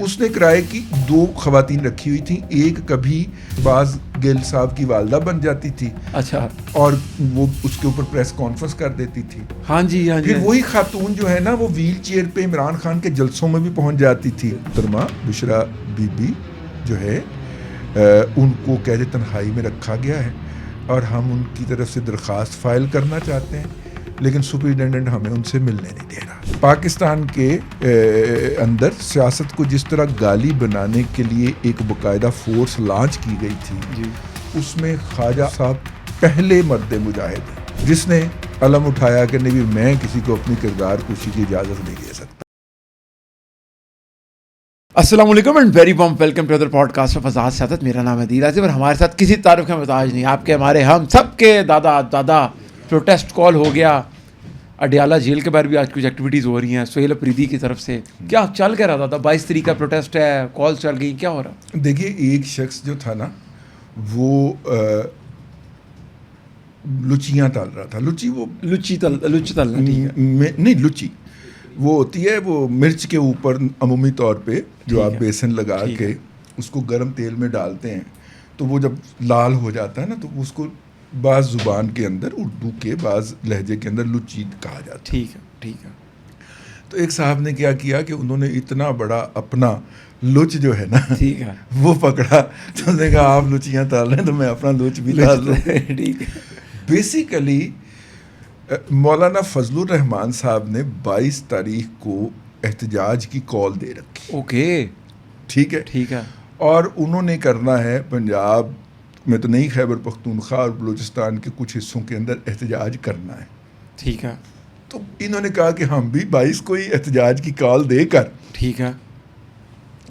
اس نے کرائے کی 2 خواتین رکھی ہوئی تھیں. ایک کبھی باز گل صاحب کی والدہ بن جاتی تھی, اچھا, اور وہ اس کے اوپر پریس کانفرنس کر دیتی تھی. ہاں جی, ہاں جی. پھر وہی خاتون جو ہے نا وہ ویل چیئر پہ عمران خان کے جلسوں میں بھی پہنچ جاتی تھی. محترمہ بشرا بی بی جو ہے ان کو قید تنہائی میں رکھا گیا ہے, اور ہم ان کی طرف سے درخواست فائل کرنا چاہتے ہیں, لیکن سپرنٹینڈنٹ ہمیں ان سے ملنے نہیں دے رہا. پاکستان کے اندر سیاست کو جس طرح گالی بنانے کے لیے ایک باقاعدہ فورس لانچ کی گئی تھی جی, اس میں خواجہ صاحب پہلے مرد مجاہد ہیں جس نے علم اٹھایا کہ نہیں میں کسی کو اپنی کردار کشی کی اجازت نہیں دے سکتا. السلام علیکم and very warm welcome to other podcast of Azad Siyasat. میرا نام ہے عدیل عاصف اور ہمارے ساتھ کسی تعارف کا محتاج نہیں, آپ کے ہمارے ہم سب کے دادا پروٹیسٹ کال ہو گیا. اڈیالہ جیل کے باہر بھی آج کچھ ایکٹیویٹیز ہو رہی ہیں سہیل افریدی کی طرف سے. کیا چل کیا رہا تھا؟ 22 تاریخ کا پروٹیسٹ ہے, کال چل گئی, کیا ہو رہا؟ دیکھیے ایک شخص جو تھا نا وہ لچیاں تال رہا تھا. لچی تلنا, ٹھیک ہے, نہیں لچی وہ ہوتی ہے وہ مرچ کے اوپر عمومی طور پہ جو آپ بیسن لگا کے اس کو گرم تیل میں ڈالتے ہیں تو وہ جب لال ہو جاتا ہے نا تو اس کو بعض زبان کے اندر اردو کے بعض لہجے کے اندر لچی کہا جاتا ہے. ٹھیک ہے, ٹھیک ہے. تو ایک صاحب نے کیا کیا کہ انہوں نے اتنا بڑا اپنا لچ جو ہے نا ٹھیک ہے وہ پکڑا تو اس نے کہا آپ لچیاں تال رہے ہیں تو میں اپنا لچ بھی تال لوں. ٹھیک ہے. بیسیکلی مولانا فضل الرحمان صاحب نے 22 تاریخ کو احتجاج کی کال دے رکھی. اوکے, ٹھیک ہے, ٹھیک ہے. اور انہوں نے کرنا ہے پنجاب میں تو نہیں خیبر پختونخوا اور بلوچستان کے کچھ حصوں کے اندر احتجاج کرنا ہے. ٹھیک ہے. تو انہوں نے کہا کہ ہم بھی 22 کو ہی احتجاج کی کال دے کر ٹھیک ہے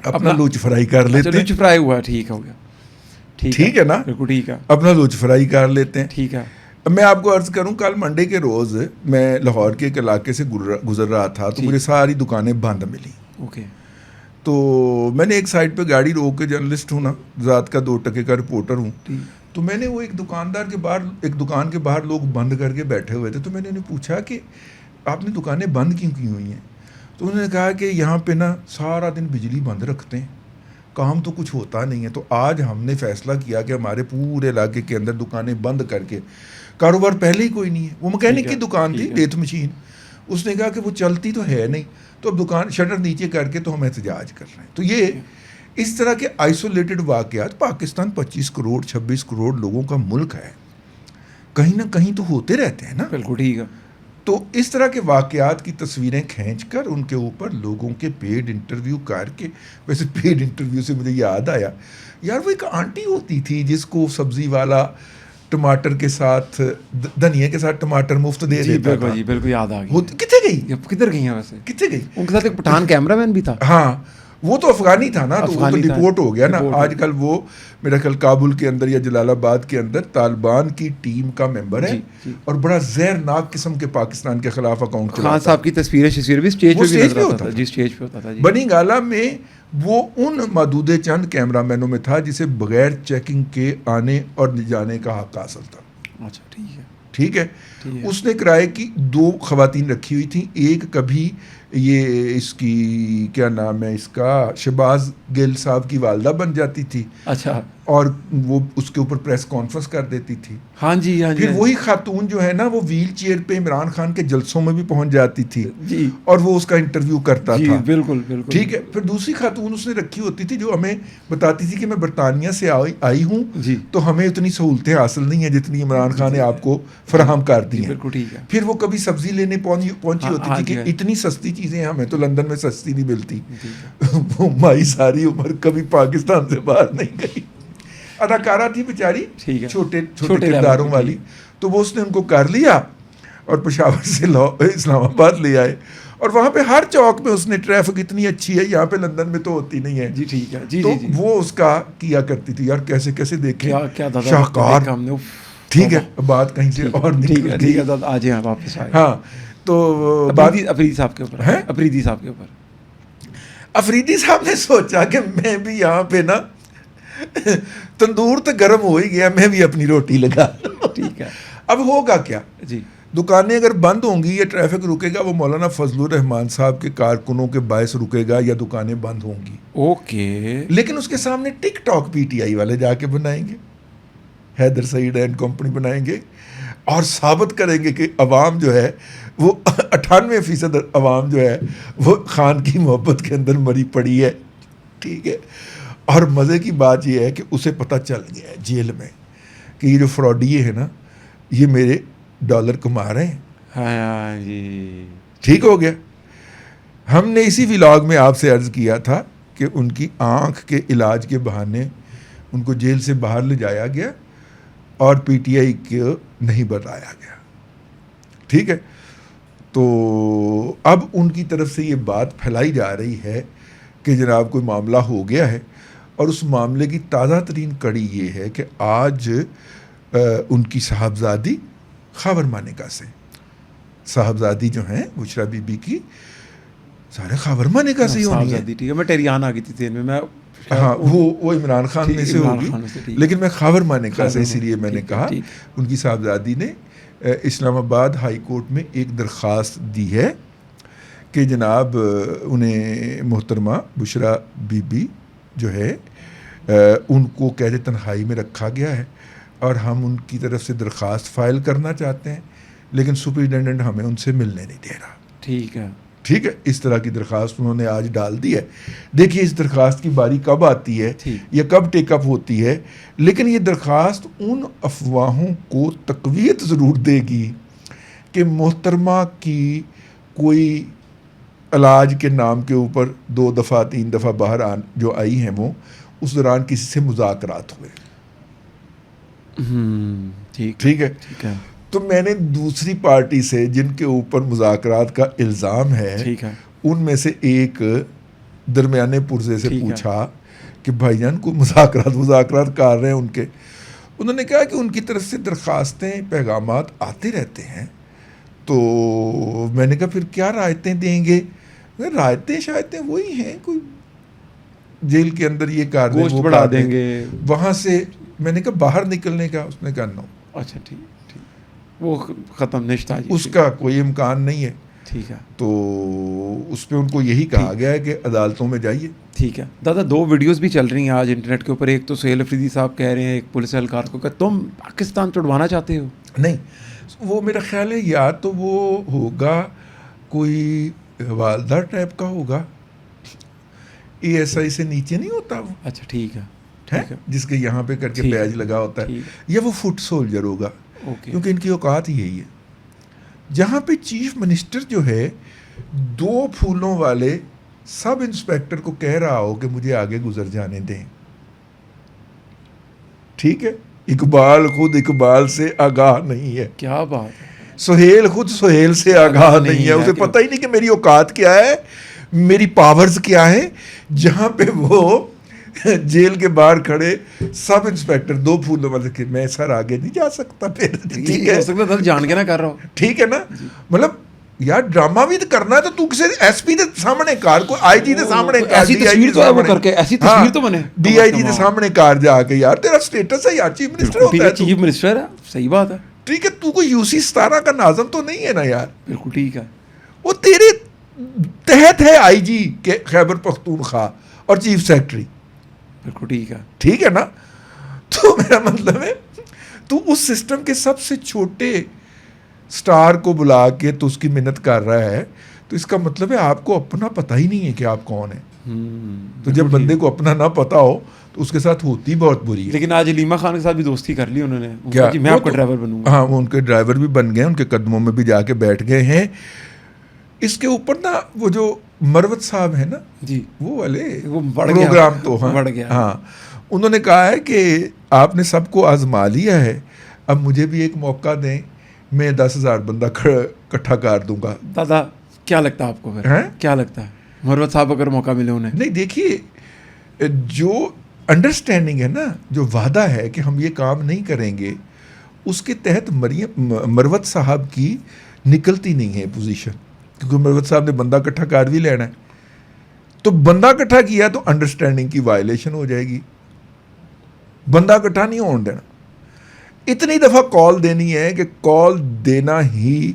اپنا لوچ فرائی کر لیتے ہیں. لوچ فرائی ہوا, ٹھیک ہو گیا, ٹھیک ہے نا, بالکل ٹھیک ہے, اپنا لوچ فرائی کر لیتے ہیں. ٹھیک ہے. میں آپ کو عرض کروں کل منڈے کے روز میں لاہور کے ایک علاقے سے گزر رہا تھا تو مجھے ساری دکانیں بند ملی. اوکے. تو میں نے ایک سائڈ پہ گاڑی روک کے, جرنلسٹ ہوں نا, ذات کا 2 ٹکے کا رپورٹر ہوں, تو میں نے وہ ایک دکاندار کے باہر ایک دکان کے باہر لوگ بند کر کے بیٹھے ہوئے تھے, تو میں نے انہیں پوچھا کہ آپ نے دکانیں بند کیوں کی ہوئی ہیں؟ تو انہوں نے کہا کہ یہاں پہ نا سارا دن بجلی بند رکھتے ہیں, کام تو کچھ ہوتا نہیں ہے, تو آج ہم نے فیصلہ کیا کہ ہمارے پورے علاقے کے اندر دکانیں بند کر کے, کاروبار پہلے ہی کوئی نہیں ہے. وہ مکینک کی دکان تھی, ڈیتھ مشین, اس نے کہا کہ وہ چلتی تو ہے نہیں, تو اب دکان شٹر نیچے کر کے تو ہم احتجاج کر رہے ہیں. تو یہ اس طرح کے آئسولیٹڈ واقعات, پاکستان 25 کروڑ 26 کروڑ لوگوں کا ملک ہے, کہیں نہ کہیں تو ہوتے رہتے ہیں نا. بالکل ٹھیک ہے. تو اس طرح کے واقعات کی تصویریں کھینچ کر ان کے اوپر لوگوں کے پیڈ انٹرویو کر کے, ویسے پیڈ انٹرویو سے مجھے یاد آیا یار وہ ایک آنٹی ہوتی تھی جس کو سبزی والا ٹماٹر کے ساتھ دھنیا کے ساتھ ٹماٹر مفت دے دیتا تھا. جی بالکل یاد آ گئی. کتنے گئی, کدھر گئی ہیں ویسے, کتنے گئی؟ ان کے ساتھ ایک پٹھان کیمرہ مین بھی تھا. ہاں وہ تو افغانی تھا نا, تو وہ تو ڈپورٹ ہو گیا نا. آج کل وہ میرا خیال کابل کے اندر یا جلال آباد کے اندر طالبان کی ٹیم کا ممبر ہے, اور بڑا زہرناک قسم کے پاکستان کے خلاف اکاؤنٹ چلاتا ہے. خان صاحب کی تصویریں بھی اسٹیج پہ ہوتا تھا. جی اسٹیج پہ ہوتا تھا. بنی گالا میں وہ ان محدود چند کیمرہ مینوں میں تھا جسے بغیر چیکنگ کے آنے اور جانے کا حق حاصل تھا. اچھا ٹھیک ہے, ٹھیک ہے. اس نے کرائے کی 2 خواتین رکھی ہوئی تھیں. ایک کبھی یہ اس کی کیا نام ہے اس کا, شہباز گل صاحب کی والدہ بن جاتی تھی. اچھا, اور وہ اس کے اوپر پریس کانفرنس کر دیتی تھی. ہاں جی, ہاں جی. پھر وہی خاتون جو ہے نا وہ ویل چیئر پہ عمران خان کے جلسوں میں بھی پہنچ جاتی تھی جی, اور وہ اس کا انٹرویو کرتا تھا. بالکل بالکل. ٹھیک ہے. پھر دوسری خاتون اس نے رکھی ہوتی تھی جو ہمیں بتاتی تھی کہ میں برطانیہ سے آئی ہوں جی, تو ہمیں اتنی سہولتیں حاصل نہیں ہیں جتنی عمران خان نے آپ کو فراہم کر دی ہیں. بالکل ٹھیک ہے. پھر وہ کبھی سبزی لینے پہنچی ہوتی تھی کہ اتنی سستی چیزیں ہمیں تو لندن میں سستی نہیں ملتی. وہ مائی ساری عمر کبھی پاکستان سے باہر نہیں گئی. اداکارہ تھی بیچاری, چھوٹے کرداروں والی, تو وہ اس نے ان کو کر لیا اور پشاور سے اسلام آباد لے آئے. اور وہاں پہ ہر چوک میں اس نے ٹریفک اتنی اچھی ہے, یہاں پہ لندن میں تو ہوتی نہیں ہے. جی ٹھیک ہے. جی تو وہ اس کا کیا کرتی تھی یار, کیسے کیسے دیکھیں شاہکار. ٹھیک ہے, بات کہیں سے اور ٹھیک ہے. ٹھیک ہے دادا, آ جائیں واپس آئے. ہاں تو افریدی صاحب کے اوپر ہے, افریدی صاحب کے اوپر. افریدی صاحب نے سوچا کہ میں بھی یہاں پہ نا تندور تو گرم ہو ہی گیا, میں بھی اپنی روٹی لگا. ٹھیک ہے. اب ہوگا کیا جی, دکانیں اگر بند ہوں گی یا ٹریفک رکے گا وہ مولانا فضل الرحمان صاحب کے کارکنوں کے باعث رکے گا یا دکانیں بند ہوں گی. اوکے. لیکن اس کے سامنے ٹک ٹاک پی ٹی آئی والے جا کے بنائیں گے, حیدر سعید اینڈ کمپنی بنائیں گے اور ثابت کریں گے کہ عوام جو ہے وہ 98% عوام جو ہے وہ خان کی محبت کے اندر مری پڑی ہے. ٹھیک ہے. اور مزے کی بات یہ ہے کہ اسے پتہ چل گیا ہے جیل میں کہ یہ جو فراڈیے ہیں نا یہ میرے ڈالر کما رہے ہیں. ہاں جی. ٹھیک ہو گیا. ہم نے اسی ولاگ میں آپ سے عرض کیا تھا کہ ان کی آنکھ کے علاج کے بہانے ان کو جیل سے باہر لے جایا گیا اور پی ٹی آئی کو نہیں بتایا گیا. ٹھیک ہے. تو اب ان کی طرف سے یہ بات پھیلائی جا رہی ہے کہ جناب کوئی معاملہ ہو گیا ہے, اور اس معاملے کی تازہ ترین کڑی یہ ہے کہ آج ان کی صاحبزادی خاور مانیکا سے, صاحبزادی جو ہیں بشرا بی بی کی سارے خاور مانیکا سے ہی ہونی ہے. ٹھیک ہے. میں ٹیریان آ گئی تھی ذہن میں. ہاں وہ عمران خان میں سے ہوگی, لیکن میں خاور مانیکا سے اسی لیے میں نے کہا. ان کی صاحبزادی نے اسلام آباد ہائی کورٹ میں ایک درخواست دی ہے کہ جناب انہیں محترمہ بشرا بی بی جو ہے ان کو قید تنہائی میں رکھا گیا ہے اور ہم ان کی طرف سے درخواست فائل کرنا چاہتے ہیں, لیکن سپرنٹینڈنٹ ہمیں ان سے ملنے نہیں دے رہا. ٹھیک ہے. ٹھیک ہے. اس طرح کی درخواست انہوں نے آج ڈال دی ہے. دیکھیے اس درخواست کی باری کب آتی ہے یا کب ٹیک اپ ہوتی ہے, لیکن یہ درخواست ان افواہوں کو تقویت ضرور دے گی کہ محترمہ کی کوئی علاج کے نام کے اوپر 2 دفعہ 3 دفعہ باہر جو آئی ہیں وہ اس دوران کسی سے مذاکرات ہوئے. ٹھیک ہے. تو میں نے دوسری پارٹی سے جن کے اوپر مذاکرات کا الزام ہے ان میں سے ایک درمیانے پرزے سے پوچھا کہ بھائی جان کو مذاکرات کر رہے ہیں ان کے. انہوں نے کہا کہ ان کی طرف سے درخواستیں پیغامات آتے رہتے ہیں. تو میں نے کہا پھر کیا رعایتیں دیں گے؟ رعایتیں شایتیں وہی ہیں, کوئی جیل کے اندر یہ کار دیں وہ بڑھا دیں گے وہاں سے. میں نے کہا باہر نکلنے کا؟ اس نے کہا نو. اچھا ٹھیک وہ ختم نشتہ اس کا کوئی امکان نہیں ہے. ٹھیک ہے. تو اس پہ ان کو یہی کہا گیا ہے کہ عدالتوں میں جائیے. ٹھیک ہے. دادا 2 ویڈیوز بھی چل رہی ہیں آج انٹرنیٹ کے اوپر. ایک تو سہیل افریدی صاحب کہہ رہے ہیں ایک پولیس اہلکار کو کہ تم پاکستان چھڑوانا چاہتے ہو. نہیں وہ میرا خیال ہے یا تو وہ ہوگا کوئی والدہ ٹائپ کا ہوگا, ASI سے نیچے نہیں ہوتا وہ. اچھا ٹھیک ہے. جس کے یہاں پہ کر کے بیج لگا ہوتا ہے, یا وہ فٹ سولجر ہوگا, کیونکہ ان کی اوقات ہی یہی ہے. جہاں پہ چیف منسٹر جو ہے 2 پھولوں والے سب انسپیکٹر کو کہہ رہا ہو کہ مجھے آگے گزر جانے دیں. ٹھیک ہے. اقبال خود اقبال سے آگاہ نہیں ہے. کیا بات ہے. سہیل خود سہیل سے آگاہ نہیں ہے. اسے پتہ ہی نہیں کہ میری اوقات کیا ہے, میری پاورز کیا ہے. جہاں پہ وہ جیل کے باہر کھڑے سب انسپیکٹر 2 پھولوں والے کہ میں سر آگے نہیں جا سکتا پھر. ٹھیک ہے. جان کے نہ کر رہا ہوں. ٹھیک ہے نا. مطلب یار ڈرامہ بھی تو کرنا ہے تو تو کسی ایس پی دے سامنے کار کو آئی جی دے سامنے کار ایسی تصویر تو ہے وہ کر کے ایسی تصویر تو بنے ڈی آئی جی دے سامنے کار جا کے یار تیرا سٹیٹس ہے یار چیف منسٹر ہوتا ہے. چیف منسٹر ہے. صحیح بات ہے. ٹھیک ہے. تو کوئی UC 17 کا ناظم تو نہیں ہے نا یار. بالکل ٹھیک ہے. وہ تیرے تحت ہے آئی جی کے خیبر پختونخوا اور چیف سیکرٹری. بالکل ٹھیک ہے. ٹھیک ہے نا. تو میرا مطلب ہے تو اس سسٹم کے سب سے چھوٹے سٹار کو بلا کے تو اس کی منت کر رہا ہے, تو اس کا مطلب ہے آپ کو اپنا پتہ ہی نہیں ہے کہ آپ کون ہیں. تو جب بندے کو اپنا نہ پتا ہو تو اس کے ساتھ ہوتی بہت بری ہے. لیکن آج علیمہ خان کے ساتھ بھی دوستی کر لی انہوں نے. کیا میں آپ کا ڈرائیور بنوں گا. ہاں وہ ان کے ڈرائیور بھی بن گئے, ان کے قدموں میں بھی جا کے بیٹھ گئے ہیں. اس کے اوپر نا وہ جو مروت صاحب ہیں نا جی وہ والے وہ پروگرام تو بڑھ گیا. ہاں انہوں نے کہا ہے کہ آپ نے سب کو آزما لیا ہے, اب مجھے بھی ایک موقع دیں, میں 10,000 بندہ اکٹھا کر دوں گا. دادا کیا لگتا ہے آپ کو پھر کیا لگتا ہے مروت صاحب اگر موقع ملے انہیں؟ نہیں دیکھیے جو انڈرسٹینڈنگ ہے نا, جو وعدہ ہے کہ ہم یہ کام نہیں کریں گے, اس کے تحت مروت صاحب کی نکلتی نہیں ہے پوزیشن, کیونکہ مروت صاحب نے بندہ اکٹھا کر بھی لینا ہے. تو بندہ اکٹھا کیا تو انڈرسٹینڈنگ کی وائلیشن ہو جائے گی. بندہ اکٹھا نہیں ہونے دینا. اتنی دفعہ کال دینی ہے کہ کال دینا ہی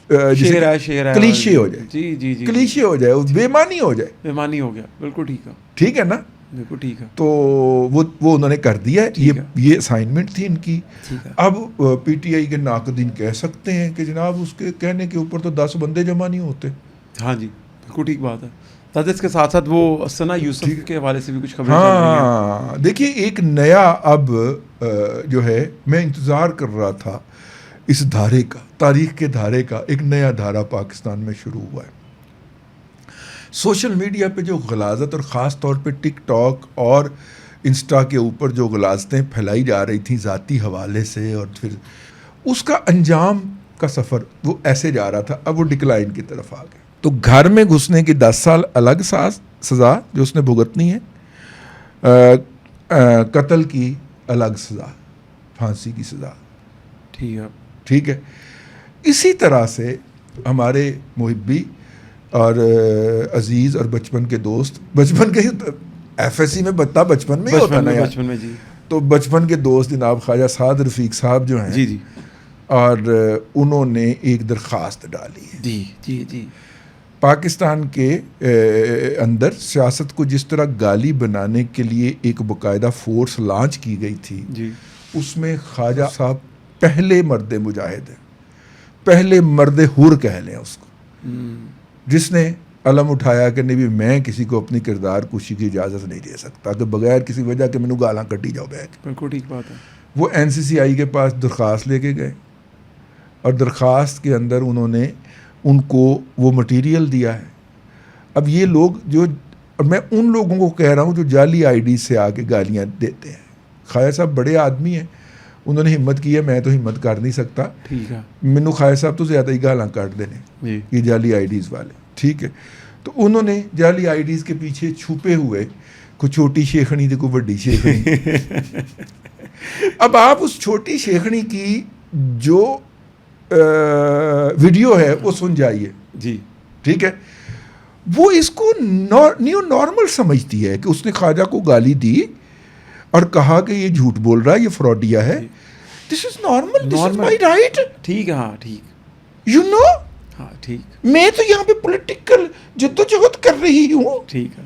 شعر ہے کلیشے ہو جائے. جی جی جی کلیشے ہو جائے, بے معنی ہو جائے. بے معنی ہو گیا. بالکل ٹھیک ہے. ٹھیک ہے نا. بالکل ٹھیک ہے. تو وہ انہوں نے کر دیا. یہ اسائنمنٹ تھی ان کی. اب پی ٹی آئی کے ناقدین کہہ سکتے ہیں کہ جناب اس کے کہنے کے اوپر تو 10 بندے جمع نہیں ہوتے. ہاں جی بالکل ٹھیک بات ہے. دادا اس کے ساتھ ساتھ وہ ثنا یوسف کے حوالے سے بھی کچھ خبریں چل رہی ہیں. ہاں دیکھیے ایک نیا اب جو ہے, میں انتظار کر رہا تھا اس دھارے کا, تاریخ کے دھارے کا ایک نیا دھارا پاکستان میں شروع ہوا ہے. سوشل میڈیا پہ جو غلاظت اور خاص طور پہ ٹک ٹاک اور انسٹا کے اوپر جو غلاظتیں پھیلائی جا رہی تھیں ذاتی حوالے سے, اور پھر اس کا انجام کا سفر وہ ایسے جا رہا تھا. اب وہ ڈکلائن کی طرف آ گیا. تو گھر میں گھسنے کی 10 سال الگ سزا جو اس نے بھگتنی ہے, قتل کی الگ سزا, پھانسی کی سزا. ٹھیک ہے. اسی طرح سے ہمارے محبی اور عزیز اور بچپن کے دوست, بچپن کے ایف ایس سی میں بتا بچپن میں ہوتا نا یار, بچپن میں جی, تو بچپن کے دوست جناب خواجہ سعد رفیق صاحب جو ہیں جی جی, اور انہوں نے ایک درخواست ڈالی ہے. جی جی جی. پاکستان کے اندر سیاست کو جس طرح گالی بنانے کے لیے ایک باقاعدہ فورس لانچ کی گئی تھی جی, اس میں خواجہ صاحب پہلے مرد مجاہد ہیں, پہلے مرد حر کہہ لیں اس کو, جس نے علم اٹھایا کہ نہیں بھی میں کسی کو اپنی کردار کشی کی اجازت نہیں دے سکتا کہ بغیر کسی وجہ کے مینوں گالاں کٹی جاؤ بیٹھ. بالکل ٹھیک بات ہے. وہ این سی سی آئی کے پاس درخواست لے کے گئے, اور درخواست کے اندر انہوں نے ان کو وہ مٹیریل دیا ہے. اب یہ لوگ جو, اور میں ان لوگوں کو کہہ رہا ہوں جو جعلی آئی ڈی سے آ کے گالیاں دیتے ہیں. خواجہ صاحب بڑے آدمی ہیں, انہوں نے ہمت کی ہے, میں تو ہمت کر نہیں سکتا. ٹھیک ہے. مینوں خواجہ صاحب تو زیادہ ہی گالاں کاٹ دینے یہ جعلی آئی ڈیز والے. ٹھیک ہے. تو انہوں نے جعلی آئی ڈیز کے پیچھے چھپے ہوئے کوئی چھوٹی شیخنی تھی, کوئی بڑی شیخنی. اب آپ اس چھوٹی شیخنی کی جو ویڈیو ہے وہ سن جائیے. جی ٹھیک ہے. وہ اس کو نیو نارمل سمجھتی ہے کہ اس نے خواجہ کو گالی دی اور کہا کہ یہ جھوٹ بول رہا ہے, یہ فراڈیا ہے. This is normal, this is my right. ٹھیک ہے. ہاں ٹھیک. یو نو, ہاں ٹھیک. میں تو یہاں پہ پولیٹیکل جدوجہد کر رہی ہوں. ٹھیک ہے.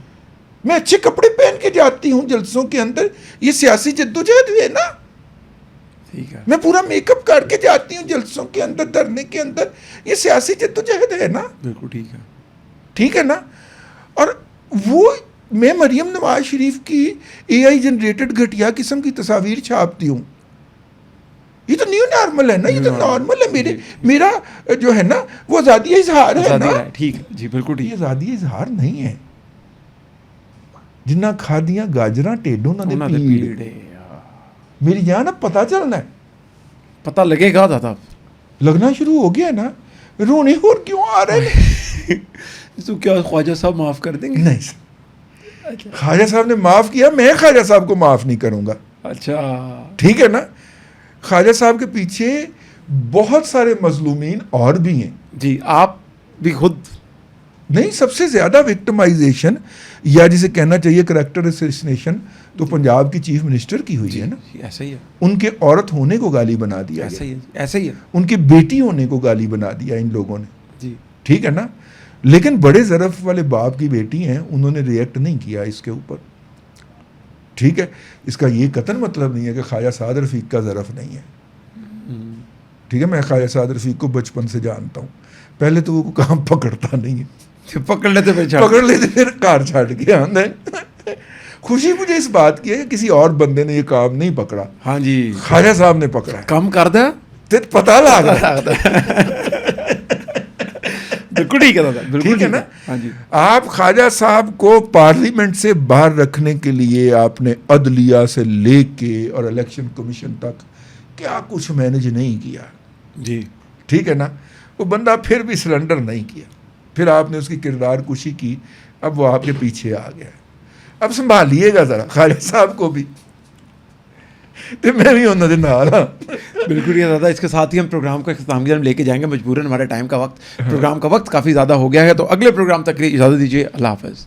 میں اچھے کپڑے پہن کے جاتی ہوں جلسوں کے اندر, یہ سیاسی جدوجہد ہے نا. ٹھیک ہے. میں پورا میک اپ کر کے جاتی ہوں جلسوں کے اندر, دھرنے کے اندر, یہ سیاسی جدوجہد ہے نا. بالکل ٹھیک ہے. ٹھیک ہے نا. اور وہ میں مریم نواز شریف کی اے آئی جنریٹڈ گھٹیا قسم کی تصاویر چھاپتی ہوں. یہ تو نیو نارمل ہے نا, یہ تو نارمل ہے. میرا جو ہے نا وہ آزادی اظہار ہے نا. ٹھیک جی بالکل ٹھیک. یہ آزادی اظہار نہیں ہے. جنہ کھادیاں گاجراں ٹیڈوں نہ دے پیڑ. میری جان اب پتہ چلنا ہے, پتہ لگے گا دادا. لگنا شروع ہو گیا نا. رونے اور کیوں آ رہے ہیں؟ تو کیا خواجہ صاحب معاف کر دیں گے؟ نہیں سر, خواجہ صاحب نے معاف کیا, میں خواجہ صاحب کو معاف نہیں کروں گا. اچھا ٹھیک ہے نا. خواجہ صاحب کے پیچھے بہت سارے مظلومین اور بھی ہیں. جی آپ بھی خود نہیں, سب سے زیادہ وکٹمائزیشن یا جسے کہنا چاہیے کریکٹر اسیسینیشن تو پنجاب کی چیف منسٹر کی ہوئی ہے نا. ایسا ہی ہے. ان کے عورت ہونے کو گالی بنا دیا, ایسا ہی ہے, ایسا ہی ہے. ان کی بیٹی ہونے کو گالی بنا دیا ان لوگوں نے. جی ٹھیک ہے نا. لیکن بڑے ظرف والے باپ کی بیٹی ہیں, انہوں نے ریئیکٹ نہیں کیا اس کے اوپر. ٹھیک ہے. اس کا یہ قطعاً مطلب نہیں ہے کہ خواجہ سعد رفیق کا ظرف نہیں ہے. ٹھیک ہے. میں خواجہ سعد رفیق کو بچپن سے جانتا ہوں. پہلے تو وہ کام پکڑتا نہیں ہے, پکڑ لیتے پھر کار چھاڑ کے آنا ہے. خوشی مجھے اس بات کی ہے کہ کسی اور بندے نے یہ کام نہیں پکڑا. ہاں جی, خواجہ صاحب نے پکڑا. کم کر دیا تو پتہ لگ بالکل ٹھیک ہے دادا. ٹھیک ہے نا. ہاں جی. آپ خواجہ صاحب کو پارلیمنٹ سے باہر رکھنے کے لیے آپ نے عدلیہ سے لے کے اور الیکشن کمیشن تک کیا کچھ مینج نہیں کیا. جی ٹھیک ہے نا. وہ بندہ پھر بھی سرنڈر نہیں کیا. پھر آپ نے اس کی کردار کشی کی. اب وہ آپ کے پیچھے آ گیا. اب سنبھالیے گا ذرا خواجہ صاحب کو بھی, تو میں بھی انہوں نے نہ رہا. بالکل یہ دادا. اس کے ساتھ ہی ہم پروگرام کا اختتام کی ہم لے کے جائیں گے, مجبوراً ہمارے ٹائم کا وقت, پروگرام کا وقت کافی زیادہ ہو گیا ہے. تو اگلے پروگرام تک کے لیے اجازت دیجیے. اللہ حافظ.